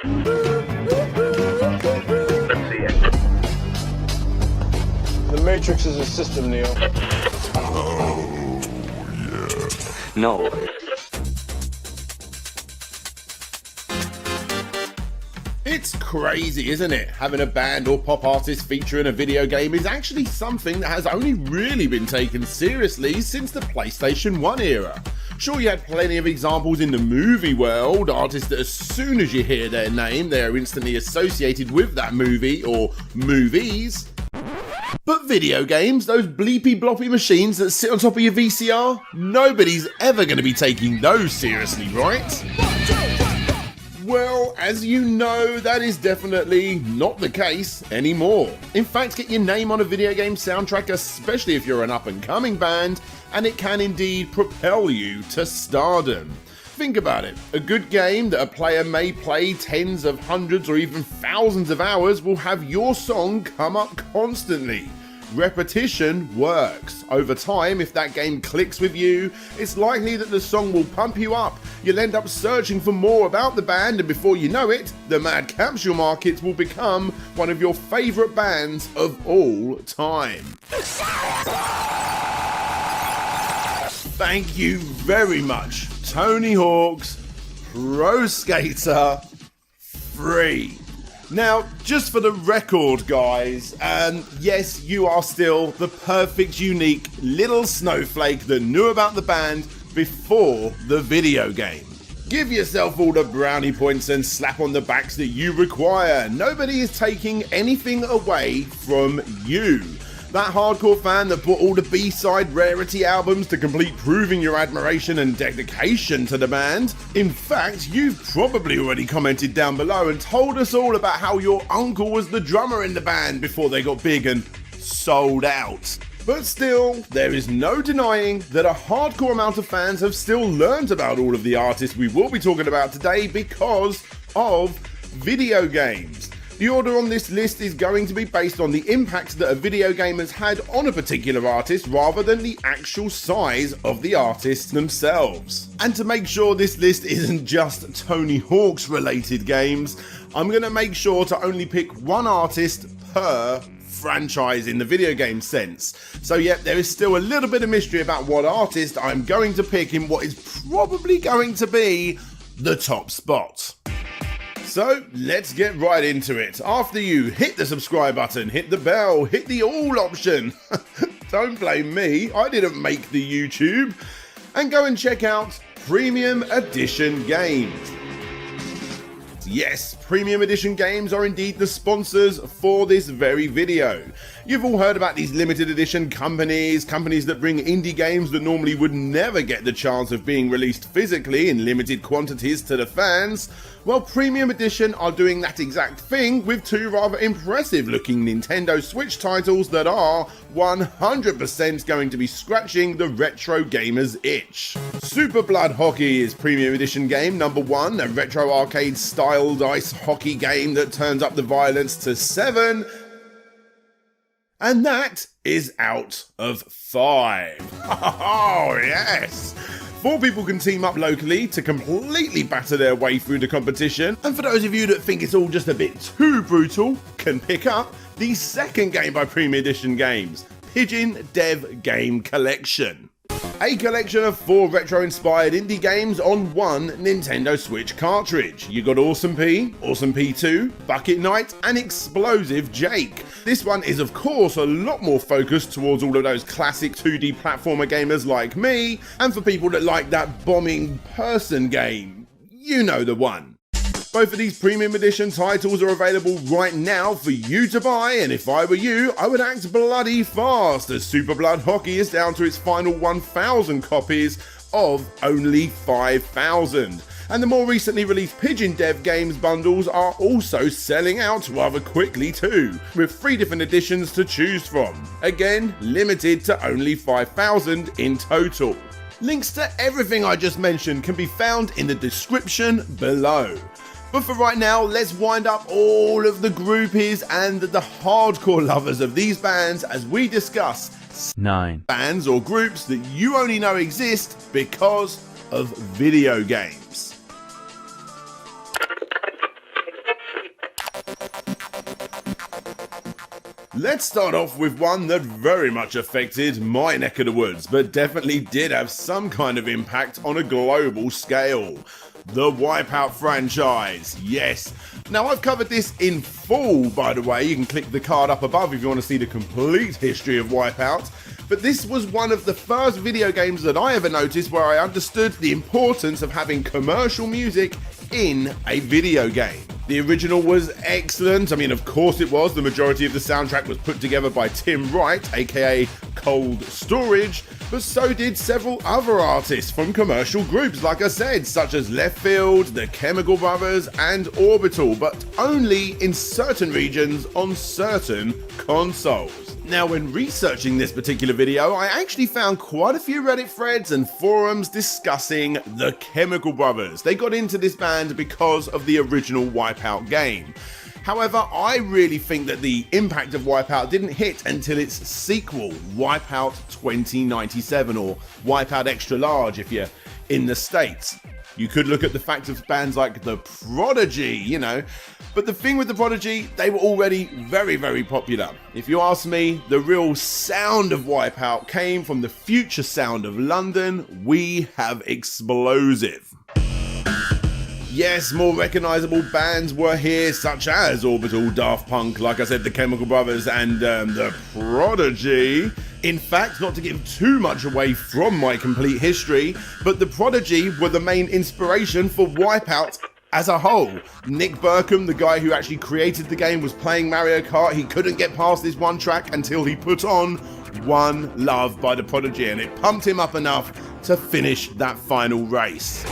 Let's see it. The Matrix is a system, Neo. Oh, yeah. No. It's crazy, isn't it? Having a band or pop artist feature in a video game is actually something that has only really been taken seriously since the PlayStation 1 era. Sure, you had plenty of examples in the movie world, artists that as soon as you hear their name, they're instantly associated with that movie or movies. But video games, those bleepy bloppy machines that sit on top of your VCR, nobody's ever going to be taking those seriously, right? Well, as you know, that is definitely not the case anymore. In fact, get your name on a video game soundtrack, especially if you're an up-and-coming band, and it can indeed propel you to stardom. Think about it. A good game that a player may play tens of hundreds or even thousands of hours will have your song come up constantly. Repetition works. Over time, if that game clicks with you, it's likely that the song will pump you up. You'll end up searching for more about the band, and before you know it, the Mad Capsule Market will become one of your favourite bands of all time. Thank you very much, Tony Hawk's Pro Skater 3. Now, just for the record, guys, yes, you are still the perfect, unique little snowflake that knew about the band before the video game. Give yourself all the brownie points and slap on the backs that you require. Nobody is taking anything away from you. That hardcore fan that bought all the B-side rarity albums to complete proving your admiration and dedication to the band. In fact, you've probably already commented down below and told us all about how your uncle was the drummer in the band before they got big and sold out. But still, there is no denying that a hardcore amount of fans have still learned about all of the artists we will be talking about today because of video games. The order on this list is going to be based on the impact that a video game has had on a particular artist rather than the actual size of the artists themselves. And to make sure this list isn't just Tony Hawk's related games, I'm going to make sure to only pick one artist per franchise in the video game sense. So yeah, there is still a little bit of mystery about what artist I'm going to pick in what is probably going to be the top spot. So let's get right into it. After you hit the subscribe button, hit the bell, hit the all option. Don't blame me, I didn't make the YouTube. And go and check out Premium Edition Games. Yes, Premium Edition Games are indeed the sponsors for this very video. You've all heard about these limited edition companies that bring indie games that normally would never get the chance of being released physically in limited quantities to the fans. Well, Premium Edition are doing that exact thing with two rather impressive looking Nintendo Switch titles that are 100% going to be scratching the retro gamer's itch. Super Blood Hockey is Premium Edition game number 1, a retro arcade styled ice hockey game that turns up the violence to 7. And that is out of 5. Oh yes! 4 people can team up locally to completely batter their way through the competition. And for those of you that think it's all just a bit too brutal, can pick up the second game by Premium Edition Games, Pigeon Dev Game Collection. A collection of 4 retro-inspired indie games on one Nintendo Switch cartridge. You got Awesome P, Awesome P2, Bucket Knight, and Explosive Jake. This one is of course a lot more focused towards all of those classic 2D platformer gamers like me, and for people that like that bombing person game. You know the one. Both of these Premium Edition titles are available right now for you to buy, and if I were you, I would act bloody fast, as Super Blood Hockey is down to its final 1,000 copies of only 5,000. And the more recently released Pigeon Dev Games bundles are also selling out rather quickly too, with 3 different editions to choose from. Again, limited to only 5,000 in total. Links to everything I just mentioned can be found in the description below. But for right now, let's wind up all of the groupies and the hardcore lovers of these bands as we discuss 9 bands or groups that you only know exist because of video games. Let's start off with one that very much affected my neck of the woods, but definitely did have some kind of impact on a global scale. The Wipeout franchise, yes. Now I've covered this in full, by the way. You can click the card up above if you want to see the complete history of Wipeout. But this was one of the first video games that I ever noticed where I understood the importance of having commercial music in a video game. The original was excellent. I mean, of course it was. The majority of the soundtrack was put together by Tim Wright, aka Cold Storage, but so did several other artists from commercial groups, like I said, such as Left Field, The Chemical Brothers, and Orbital, but only in certain regions on certain consoles. Now, when researching this particular video, I actually found quite a few Reddit threads and forums discussing The Chemical Brothers. They got into this band because of the original Wipeout game. However, I really think that the impact of Wipeout didn't hit until its sequel, Wipeout 2097, or Wipeout Extra Large if you're in the States. You could look at the fact of bands like The Prodigy, you know, but the thing with The Prodigy, they were already very, very popular. If you ask me, the real sound of Wipeout came from the future sound of London. We have explosive. Yes, more recognisable bands were here, such as Orbital, Daft Punk, like I said, The Chemical Brothers, and The Prodigy. In fact, not to give too much away from my complete history, but The Prodigy were the main inspiration for Wipeout as a whole. Nick Burkham, the guy who actually created the game, was playing Mario Kart. He couldn't get past this one track until he put on One Love by The Prodigy, and it pumped him up enough to finish that final race.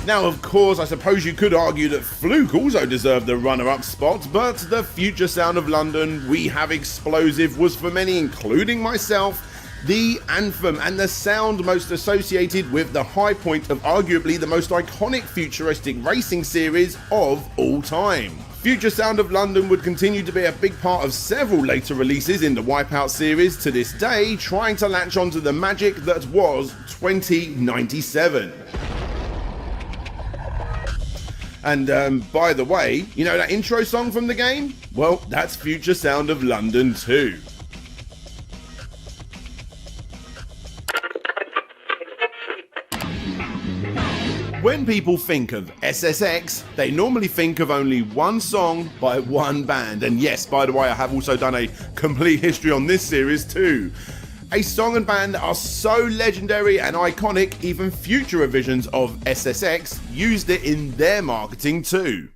Now, of course, I suppose you could argue that Fluke also deserved the runner-up spot, but the future sound of London, We Have Explosive, was for many, including myself, the anthem and the sound most associated with the high point of arguably the most iconic futuristic racing series of all time. Future Sound of London would continue to be a big part of several later releases in the Wipeout series to this day, trying to latch onto the magic that was 2097. And by the way, you know that intro song from the game? Well, that's Future Sound of London too. When people think of SSX, they normally think of only one song by one band. And yes, by the way, I have also done a complete history on this series too. A song and band that are so legendary and iconic, even future revisions of SSX used it in their marketing too.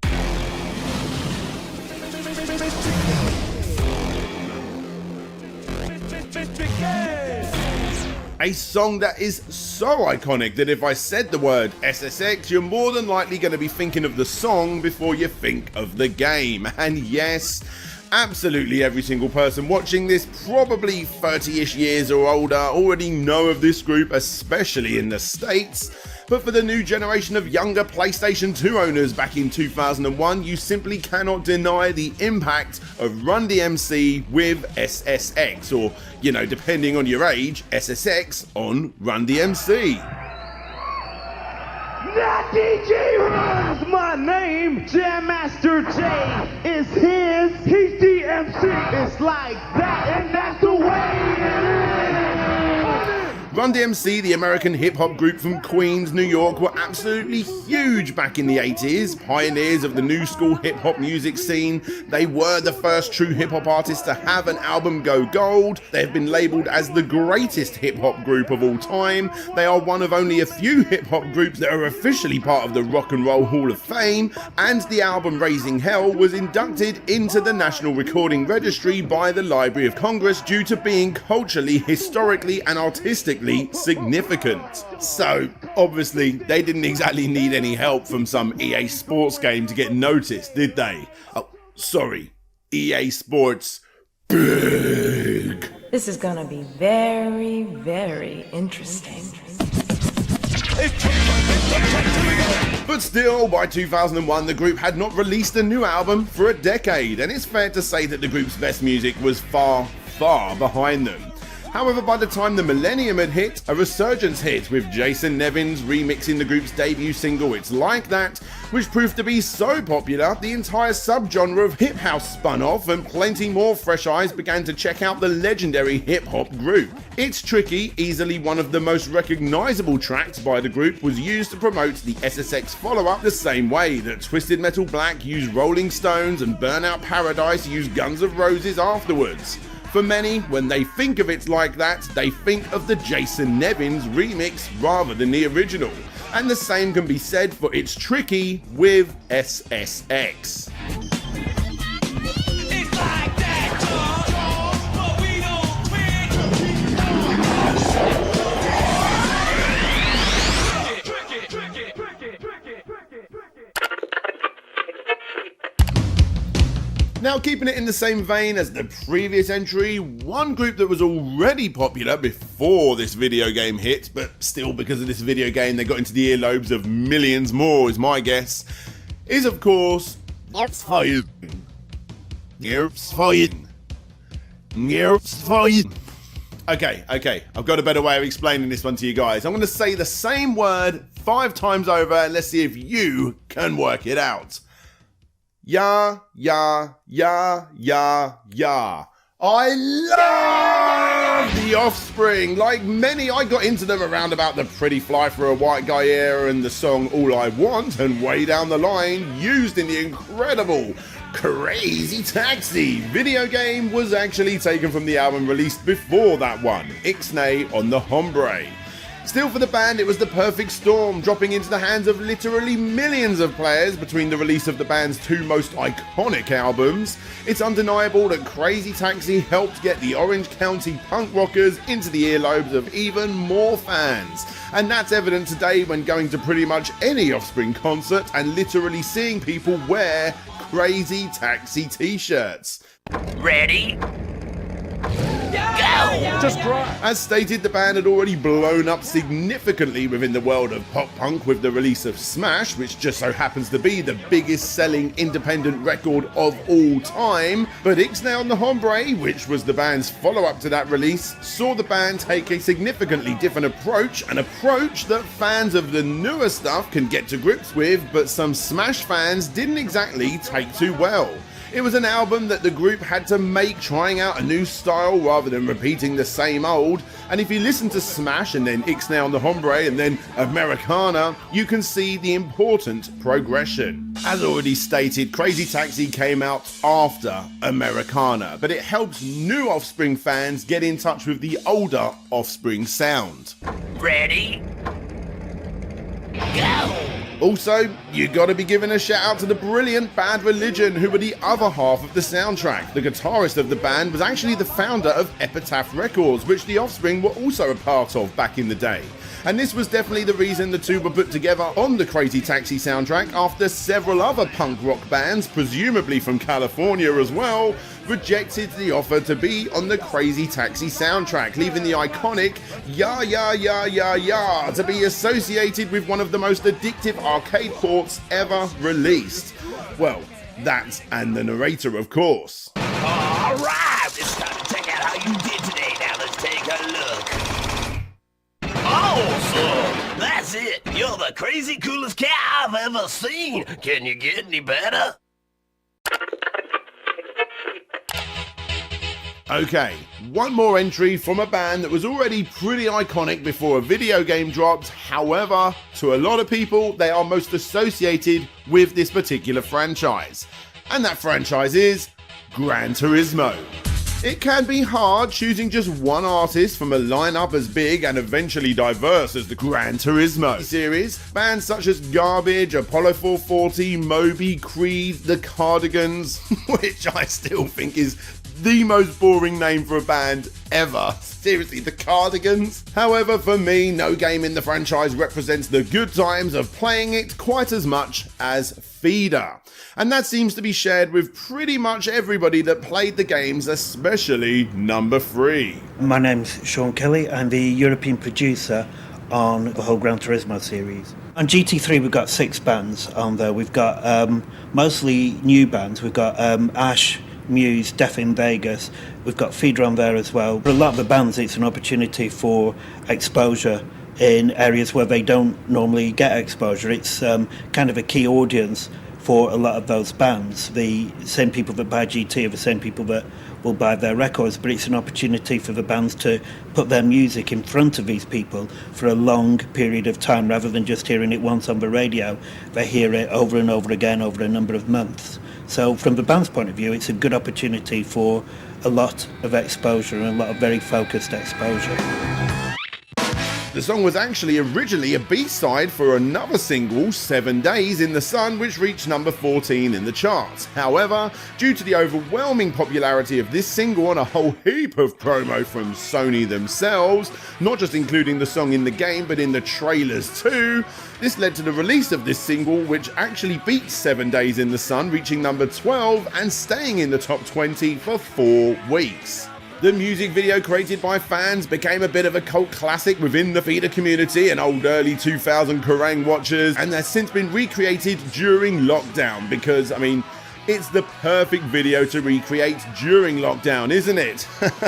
A song that is so iconic that if I said the word SSX, you're more than likely going to be thinking of the song before you think of the game. And yes, absolutely every single person watching this, probably 30-ish years or older, already know of this group, especially in the States. But for the new generation of younger PlayStation 2 owners back in 2001, you simply cannot deny the impact of Run DMC with SSX, or, you know, depending on your age, SSX on Run DMC. That DJ runs my name. Jam Master J is his. He's DMC. It's like that, and that's the way it is. Run DMC, the American hip-hop group from Queens, New York, were absolutely huge back in the 80s, pioneers of the new school hip-hop music scene. They were the first true hip-hop artists to have an album go gold. They have been labelled as the greatest hip-hop group of all time. They are one of only a few hip-hop groups that are officially part of the Rock and Roll Hall of Fame, and the album Raising Hell was inducted into the National Recording Registry by the Library of Congress due to being culturally, historically, and artistically significant. So, obviously, they didn't exactly need any help from some EA Sports game to get noticed, did they? Oh, sorry. EA Sports big. This is gonna be very, very interesting. But still, by 2001, the group had not released a new album for a decade, and it's fair to say that the group's best music was far, far behind them. However, by the time the millennium had hit, a resurgence hit with Jason Nevins remixing the group's debut single It's Like That, which proved to be so popular the entire subgenre of hip house spun off and plenty more fresh eyes began to check out the legendary hip hop group. It's Tricky, easily one of the most recognisable tracks by the group, was used to promote the SSX follow-up the same way that Twisted Metal Black used Rolling Stones and Burnout Paradise used Guns N' Roses afterwards. For many, when they think of It's Like That, they think of the Jason Nevins remix rather than the original. And the same can be said for It's Tricky with SSX. It's like that, George, but we don't Now, keeping it in the same vein as the previous entry, one group that was already popular before this video game hit, but still because of this video game they got into the earlobes of millions more is my guess, is of course Earthworm. Okay, I've got a better way of explaining this one to you guys. I'm going to say the same word 5 times over and let's see if you can work it out. Ya. I love the Offspring. Like many, I got into them around about the Pretty Fly for a White Guy era and the song All I Want, and way down the line, used in the incredible Crazy Taxi video game was actually taken from the album released before that one, Ixnay on the Hombre. Still, for the band, it was the perfect storm, dropping into the hands of literally millions of players between the release of the band's 2 most iconic albums. It's undeniable that Crazy Taxi helped get the Orange County punk rockers into the earlobes of even more fans. And that's evident today when going to pretty much any Offspring concert and literally seeing people wear Crazy Taxi t-shirts. Ready? As stated, the band had already blown up significantly within the world of pop punk with the release of Smash, which just so happens to be the biggest selling independent record of all time. But Ixnay on the Hombre, which was the band's follow-up to that release, saw the band take a significantly different approach, an approach that fans of the newer stuff can get to grips with, but some Smash fans didn't exactly take too well. It was an album that the group had to make, trying out a new style rather than repeating the same old, and if you listen to Smash and then Ixnay on the Hombre and then Americana, you can see the important progression. As already stated, Crazy Taxi came out after Americana, but it helped new Offspring fans get in touch with the older Offspring sound. Ready? Go! Also, you gotta be giving a shout out to the brilliant Bad Religion, who were the other half of the soundtrack. The guitarist of the band was actually the founder of Epitaph Records, which the Offspring were also a part of back in the day. And this was definitely the reason the two were put together on the Crazy Taxi soundtrack after several other punk rock bands, presumably from California as well, rejected the offer to be on the Crazy Taxi soundtrack, leaving the iconic Ya Ya Ya Ya Ya to be associated with one of the most addictive arcade ports ever released. Well, that and the narrator, of course. Alright, it's time to check out how you did today. Now let's take a look. Awesome! That's it! You're the crazy coolest cat I've ever seen! Can you get any better? Okay, one more entry from a band that was already pretty iconic before a video game dropped. However, to a lot of people, they are most associated with this particular franchise. And that franchise is Gran Turismo. It can be hard choosing just one artist from a lineup as big and eventually diverse as the Gran Turismo series. Bands such as Garbage, Apollo 440, Moby, Creed, The Cardigans, which I still think is the most boring name for a band ever. Seriously, The Cardigans? However, for me, no game in the franchise represents the good times of playing it quite as much as Feeder. And that seems to be shared with pretty much everybody that played the games, especially number 3. My name's Sean Kelly. I'm the European producer on the whole Gran Turismo series. On GT3 we've got 6 bands on there. We've got mostly new bands. We've got Ash, Muse, Death in Vegas. We've got Feeder on there as well. For a lot of the bands, it's an opportunity for exposure in areas where they don't normally get exposure. It's kind of a key audience for a lot of those bands. The same people that buy GT are the same people that will buy their records, but it's an opportunity for the bands to put their music in front of these people for a long period of time rather than just hearing it once on the radio. They hear it over and over again over a number of months. So from the band's point of view, it's a good opportunity for a lot of exposure and a lot of very focused exposure. The song was actually originally a B-side for another single, 7 Days in the Sun, which reached number 14 in the charts. However, due to the overwhelming popularity of this single and a whole heap of promo from Sony themselves, not just including the song in the game but in the trailers too, this led to the release of this single, which actually beat 7 Days in the Sun, reaching number 12 and staying in the top 20 for 4 weeks. The music video, created by fans, became a bit of a cult classic within the theater community and old early 2000 Kerrang watchers, and has since been recreated during lockdown because, I mean, it's the perfect video to recreate during lockdown, isn't it?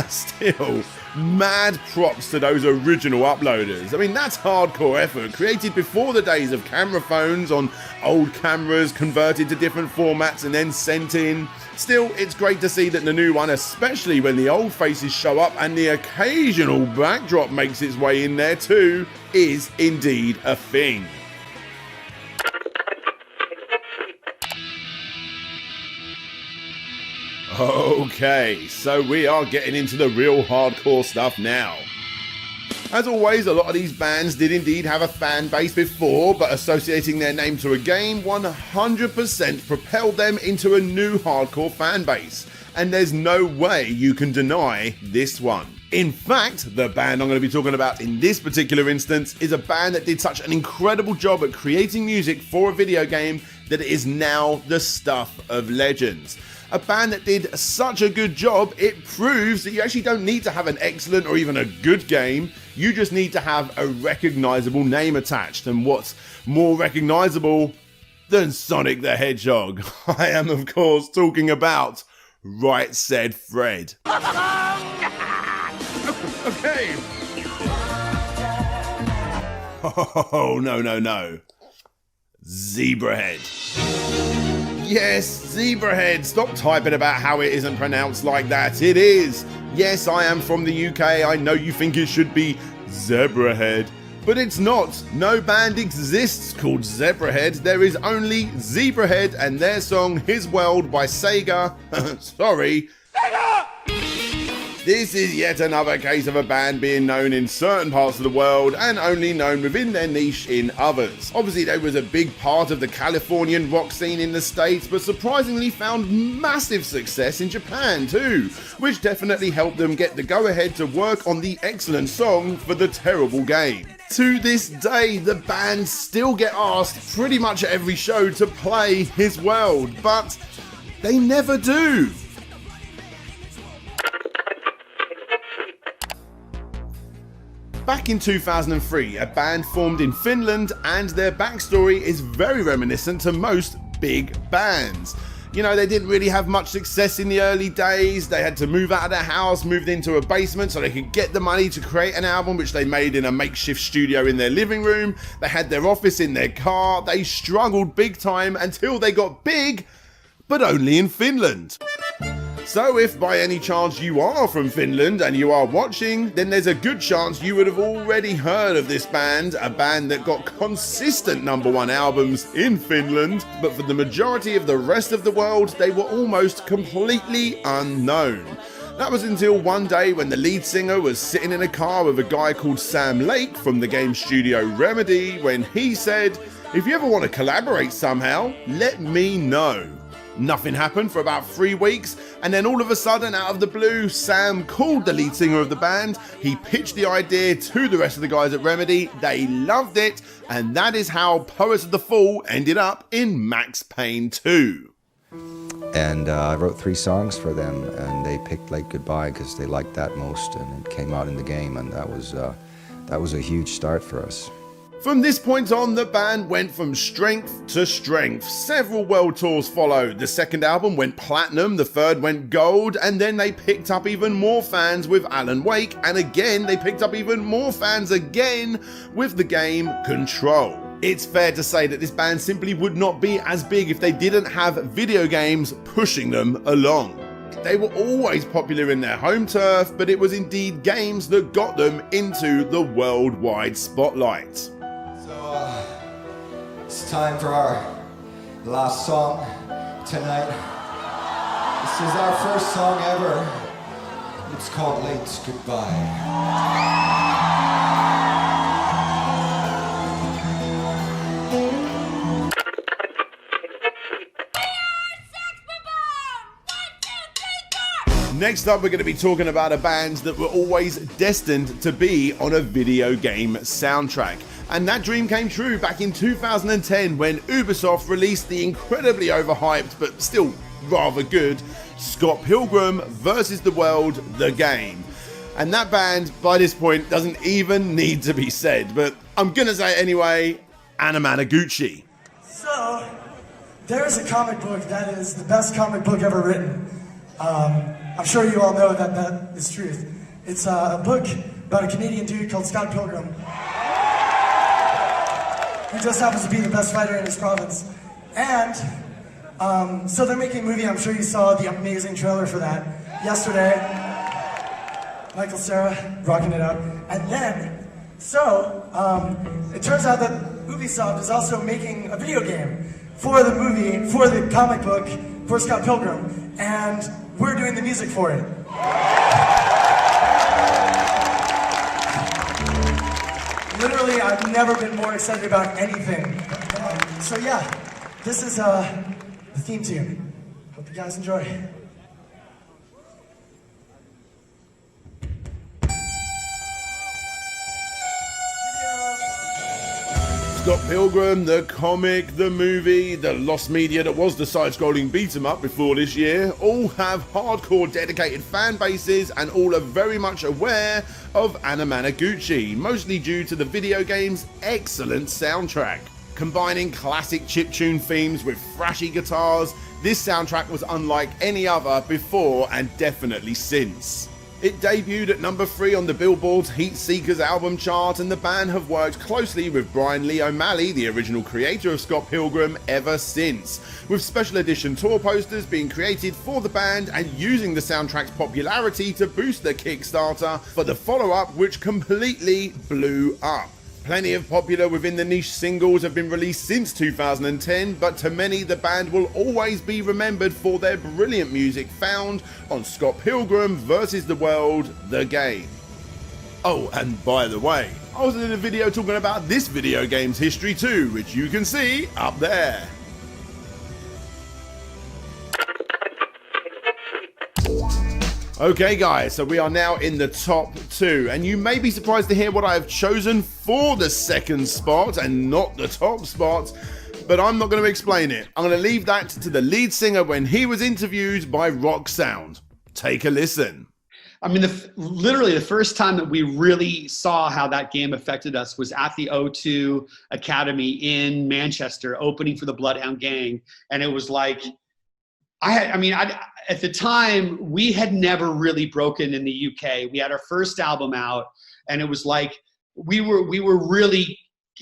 Still, mad props to those original uploaders. I mean, that's hardcore effort, created before the days of camera phones on old cameras, converted to different formats and then sent in. Still, it's great to see that the new one, especially when the old faces show up and the occasional backdrop makes its way in there too, is indeed a thing. Okay, so we are getting into the real hardcore stuff now. As always, a lot of these bands did indeed have a fan base before, but associating their name to a game 100% propelled them into a new hardcore fan base. And there's no way you can deny this one. In fact, the band I'm going to be talking about in this particular instance is a band that did such an incredible job at creating music for a video game that it is now the stuff of legends. A band that did such a good job, it proves that you actually don't need to have an excellent or even a good game. You just need to have a recognizable name attached. And what's more recognizable than Sonic the Hedgehog? I am, of course, talking about Right Said Fred. Okay. Oh, no. Zebrahead. Yes, Zebrahead. Stop typing about how it isn't pronounced like that. It is. Yes, I am from the UK. I know you think it should be Zebrahead, but it's not. No band exists called Zebrahead. There is only Zebrahead and their song His World by Sega. Sorry. Sega! This is yet another case of a band being known in certain parts of the world and only known within their niche in others. Obviously, they was a big part of the Californian rock scene in the States, but surprisingly found massive success in Japan too, which definitely helped them get the go-ahead to work on the excellent song for the terrible game. To this day, the band still get asked pretty much at every show to play His World, but they never do. Back in 2003, a band formed in Finland, and their backstory is very reminiscent to most big bands. You know, they didn't really have much success in the early days. They had to move out of their house, moved into a basement so they could get the money to create an album, which they made in a makeshift studio in their living room. They had their office in their car. They struggled big time until they got big, but only in Finland. So if by any chance you are from Finland and you are watching, then there's a good chance you would have already heard of this band, a band that got consistent #1 albums in Finland, but for the majority of the rest of the world, they were almost completely unknown. That was until one day when the lead singer was sitting in a car with a guy called Sam Lake from the game studio Remedy, when he said, "If you ever want to collaborate somehow, let me know." Nothing happened for about 3 weeks, and then all of a sudden, out of the blue, Sam called the lead singer of the band. He pitched the idea to the rest of the guys at Remedy. They loved it, and that is how Poets of the Fall ended up in Max Payne 2. And I wrote 3 songs for them, and they picked Late Goodbye because they liked that most, and it came out in the game, and that was a huge start for us. From this point on, the band went from strength to strength. Several world tours followed. The second album went platinum, the third went gold, and then they picked up even more fans with Alan Wake, and again they picked up even more fans again with the game Control. It's fair to say that this band simply would not be as big if they didn't have video games pushing them along. They were always popular in their home turf, but it was indeed games that got them into the worldwide spotlight. It's time for our last song tonight. This is our first song ever. It's called Late Goodbye. Next up, we're going to be talking about a band that were always destined to be on a video game soundtrack. And that dream came true back in 2010 when Ubisoft released the incredibly overhyped but still rather good Scott Pilgrim vs. the World, the game. And that band, by this point, doesn't even need to be said, but I'm going to say it anyway, Analogue. So, there is a comic book that is the best comic book ever written. I'm sure you all know that that is truth. It's a book about a Canadian dude called Scott Pilgrim, who just happens to be the best fighter in his province. And so they're making a movie. I'm sure you saw the amazing trailer for that yesterday. Michael Cera rocking it out. And then, it turns out that Ubisoft is also making a video game for the movie, for the comic book, for Scott Pilgrim. And we're doing the music for it. Literally, I've never been more excited about anything. So yeah, this is the theme tune. Hope you guys enjoy. Scott Pilgrim, the comic, the movie, the lost media that was the side-scrolling beat-em-up before this year, all have hardcore dedicated fan bases and all are very much aware of Analogue, mostly due to the video game's excellent soundtrack. Combining classic chiptune themes with thrashy guitars, this soundtrack was unlike any other before and definitely since. It debuted at number 3 on the Billboard's Heat Seekers album chart, and the band have worked closely with Brian Lee O'Malley, the original creator of Scott Pilgrim, ever since, with special edition tour posters being created for the band and using the soundtrack's popularity to boost their Kickstarter for the follow-up, which completely blew up. Plenty of popular within the niche singles have been released since 2010, but to many the band will always be remembered for their brilliant music found on Scott Pilgrim vs. the World, the game. Oh, and by the way, I was in a video talking about this video game's history too, which you can see up there. Okay guys, so we are now in the top 2, and you may be surprised to hear what I have chosen for the second spot and not the top spot, but I'm not going to explain it. I'm going to leave that to the lead singer when he was interviewed by Rock Sound. Take a listen. I mean, literally the first time that we really saw how that game affected us was at the O2 Academy in Manchester, opening for the Bloodhound Gang, and it was like, at the time, we had never really broken in the UK. We had our first album out, and it was like we were really.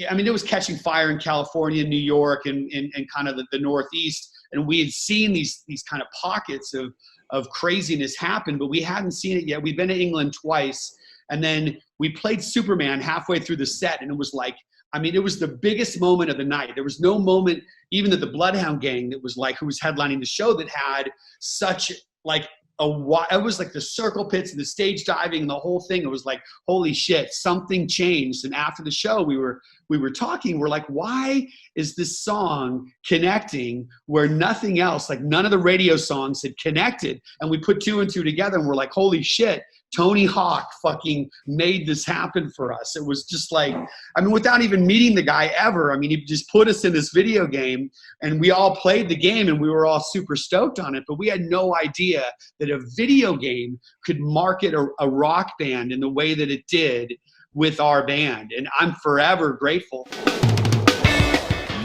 I mean, it was catching fire in California, New York, and kind of the Northeast, and we had seen these kind of pockets of craziness happen, but we hadn't seen it yet. We'd been to England twice, and then we played Superman halfway through the set, and it was like, I mean, it was the biggest moment of the night. There was no moment, even at the Bloodhound Gang, that was like, who was headlining the show, that had such like it was like the circle pits and the stage diving and the whole thing. It was like, holy shit, something changed. And after the show, we were talking, we're like, why is this song connecting where nothing else, like none of the radio songs had connected? And we put 2 and 2 together and we're like, holy shit, Tony Hawk fucking made this happen for us. It was just like, I mean, without even meeting the guy ever, I mean, he just put us in this video game and we all played the game and we were all super stoked on it, but we had no idea that a video game could market a rock band in the way that it did with our band, and I'm forever grateful.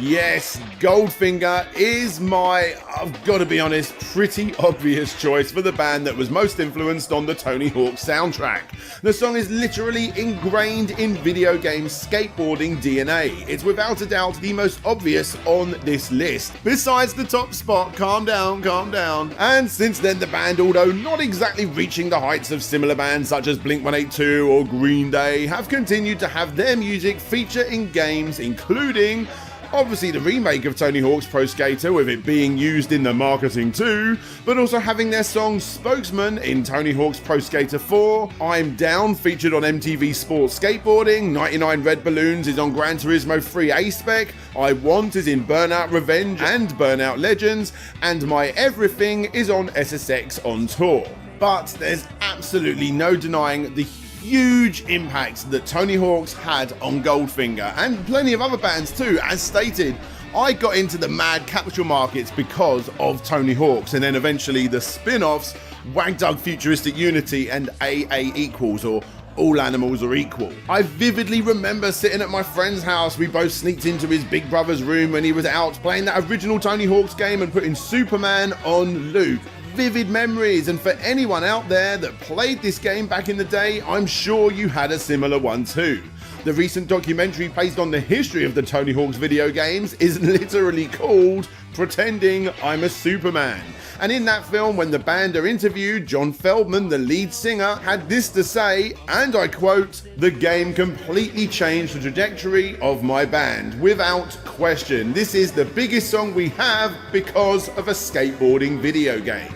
Yes, Goldfinger is my, I've got to be honest, pretty obvious choice for the band that was most influenced on the Tony Hawk soundtrack. The song is literally ingrained in video game skateboarding DNA. It's without a doubt the most obvious on this list. Besides the top spot, Calm Down, Calm Down. And since then the band, although not exactly reaching the heights of similar bands such as Blink-182 or Green Day, have continued to have their music feature in games including obviously the remake of Tony Hawk's Pro Skater, with it being used in the marketing too, but also having their song Spokesman in Tony Hawk's Pro Skater 4, I'm Down featured on MTV Sports Skateboarding, 99 Red Balloons is on Gran Turismo 3 A-Spec, I Want is in Burnout Revenge and Burnout Legends, and My Everything is on SSX on Tour. But there's absolutely no denying the huge impact that Tony Hawk's had on Goldfinger, and plenty of other bands too. As stated, I got into the mad capsule markets because of Tony Hawk's, and then eventually the spin-offs Wag Dug Futuristic Unity and AA Equals, or All Animals Are Equal. I vividly remember sitting at my friend's house. We both sneaked into his big brother's room when he was out, playing that original Tony Hawk's game and putting Superman on loop. Vivid memories, and for anyone out there that played this game back in the day, I'm sure you had a similar one too. The recent documentary based on the history of the Tony Hawk's video games is literally called Pretending I'm a Superman. And in that film, when the band are interviewed, John Feldman, the lead singer, had this to say, and I quote, "The game completely changed the trajectory of my band, without question. This is the biggest song we have because of a skateboarding video game."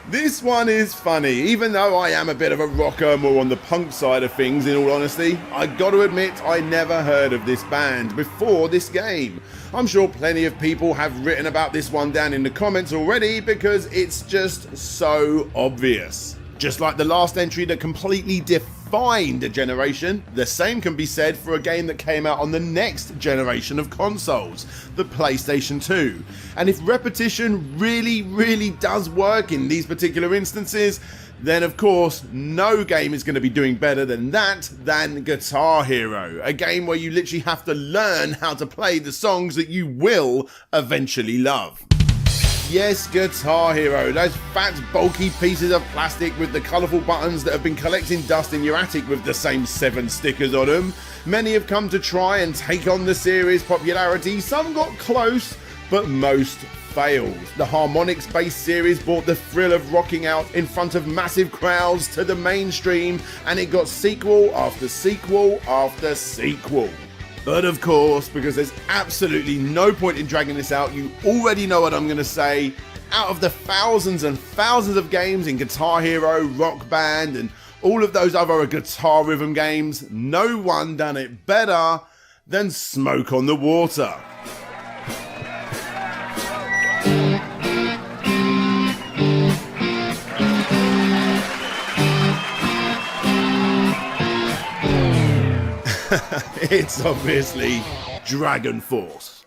This one is funny, even though I am a bit of a rocker, more on the punk side of things in all honesty. I got to admit, I never heard of this band before this game. I'm sure plenty of people have written about this one down in the comments already because it's just so obvious. Just like the last entry that completely defined a generation, the same can be said for a game that came out on the next generation of consoles, the PlayStation 2. And if repetition really does work in these particular instances, then of course no game is going to be doing better than Guitar Hero, a game where you literally have to learn how to play the songs that you will eventually love. Yes, Guitar Hero, those fat, bulky pieces of plastic with the colourful buttons that have been collecting dust in your attic with the same 7 stickers on them. Many have come to try and take on the series' popularity. Some got close, but most failed. The harmonics-based series brought the thrill of rocking out in front of massive crowds to the mainstream, and it got sequel after sequel after sequel. But of course, because there's absolutely no point in dragging this out, you already know what I'm going to say. Out of the thousands and thousands of games in Guitar Hero, Rock Band, and all of those other guitar rhythm games, no one done it better than Smoke on the Water. It's obviously Dragon Force.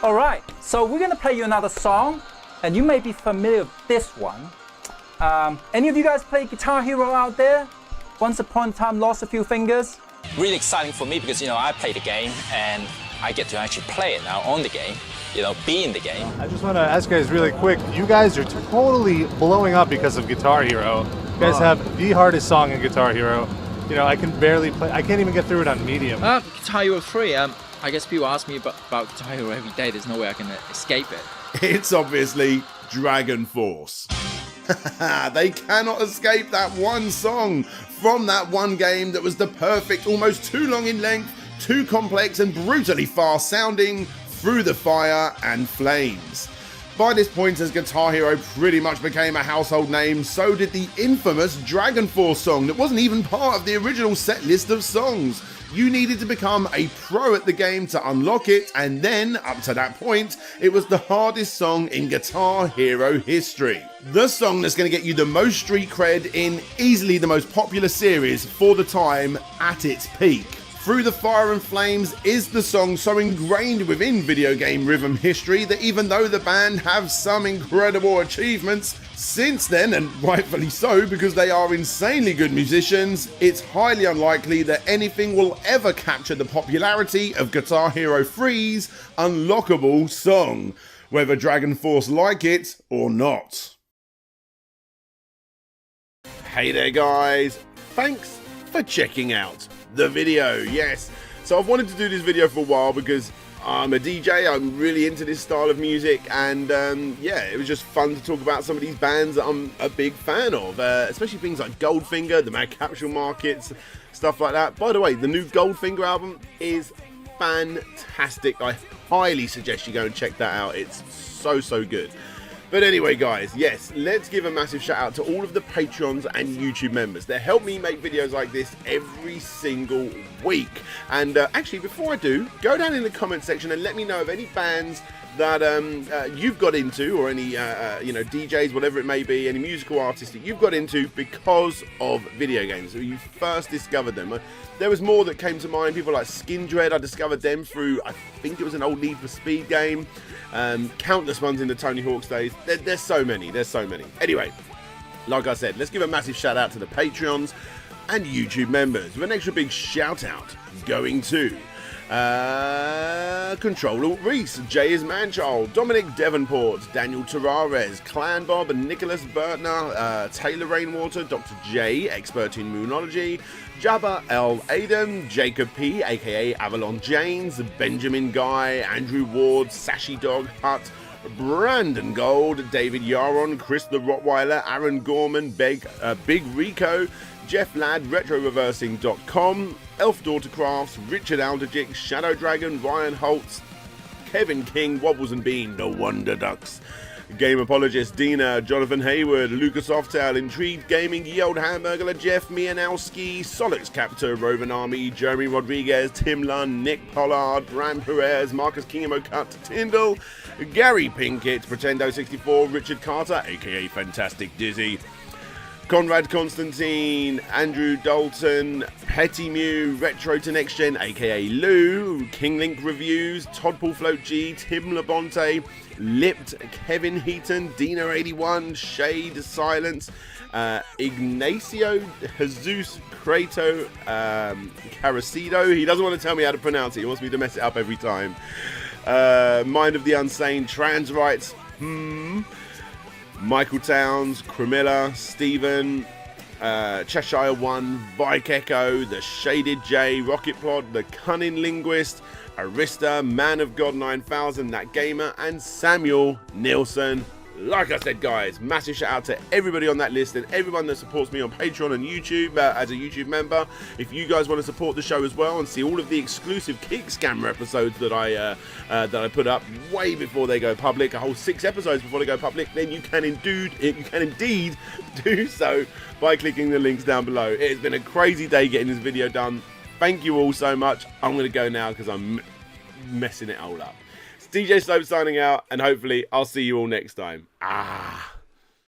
Alright, so we're gonna play you another song, and you may be familiar with this one. Any of you guys play Guitar Hero out there? Once upon a time, lost a few fingers? Really exciting for me because, I play the game and I get to actually play it now on the game, be in the game. I just want to ask you guys really quick, you guys are totally blowing up because of Guitar Hero. You guys have the hardest song in Guitar Hero. I can barely play, I can't even get through it on medium. Guitar Hero 3, I guess people ask me about Guitar Hero every day, there's no way I can escape it. It's obviously Dragon Force. They cannot escape that one song from that one game that was the perfect, almost too long in length, too complex and brutally fast sounding Through the Fire and Flames. By this point, as Guitar Hero pretty much became a household name, so did the infamous Dragon Force song that wasn't even part of the original set list of songs. You needed to become a pro at the game to unlock it, and then, up to that point, it was the hardest song in Guitar Hero history. The song that's going to get you the most street cred in easily the most popular series for the time at its peak. Through the Fire and Flames is the song so ingrained within video game rhythm history that even though the band have some incredible achievements since then, and rightfully so because they are insanely good musicians, it's highly unlikely that anything will ever capture the popularity of Guitar Hero 3's unlockable song, whether Dragon Force like it or not. Hey there guys, thanks for checking out the video. Yes, so I've wanted to do this video for a while because I'm a DJ, I'm really into this style of music, and yeah, it was just fun to talk about some of these bands that I'm a big fan of, especially things like Goldfinger, the Mad Capsule Markets, stuff like that. By the way, the new Goldfinger album is fantastic. I highly suggest you go and check that out. It's so good. But anyway guys, yes, let's give a massive shout out to all of the Patreons and YouTube members that help me make videos like this every single week. And actually, before I do, go down in the comment section and let me know of any bands that you've got into, or any you know, DJs, whatever it may be, any musical artists that you've got into because of video games, so you first discovered them. There was more that came to mind. People like Skindred, I discovered them through, I think it was an old Need for Speed game. Countless ones in the Tony Hawk's days. There's so many. Anyway, like I said, let's give a massive shout out to the Patreons and YouTube members, with an extra big shout out going to Control Reese, Jay is Manchild, Dominic Devonport, Daniel Tarares, Clan Bob, Nicholas Bertner, Taylor Rainwater, Dr. J, expert in Moonology, Jabba L. Aiden, Jacob P, aka Avalon James, Benjamin Guy, Andrew Ward, Sashi Dog Hut, Brandon Gold, David Yaron, Chris the Rottweiler, Aaron Gorman, Big Rico, Jeff Ladd, RetroReversing.com, Elf Daughter Crafts, Richard Alderjick, Shadow Dragon, Ryan Holtz, Kevin King, Wobbles and Bean, No Wonder Ducks, Game Apologist, Dina, Jonathan Hayward, Lucas Oftal, Intrigued Gaming, Ye Old Hamburglar, Jeff Mianowski, Solix Captor, Rovan Army, Jeremy Rodriguez, Tim Lunn, Nick Pollard, Bram Perez, Marcus Kingamo Cut, Tyndall, Gary Pinkett, Pretendo64, Richard Carter, aka Fantastic Dizzy, Conrad Constantine, Andrew Dalton, Petty Mew, Retro to Next Gen, aka Lou, King Link Reviews, Todd Paul Float G, Tim Labonte, Lipped, Kevin Heaton, Dina81, Shade Silence, Ignacio Jesus Crato, Carasido. He doesn't want to tell me how to pronounce it, he wants me to mess it up every time. Mind of the Unsane, Trans Rights, Michael Towns, Cramilla, Stephen, Cheshire One, Vike Echo, The Shaded J, Rocket Pod, The Cunning Linguist, Arista, Man of God 9000, That Gamer, and Samuel Nielsen. Like I said guys, massive shout out to everybody on that list and everyone that supports me on Patreon and YouTube as a YouTube member. If you guys want to support the show as well and see all of the exclusive Kick Scammer episodes that I put up way before they go public, a whole 6 episodes before they go public, then you can indeed do so by clicking the links down below. It has been a crazy day getting this video done. Thank you all so much. I'm going to go now because I'm messing it all up. DJ Slope signing out, and hopefully I'll see you all next time.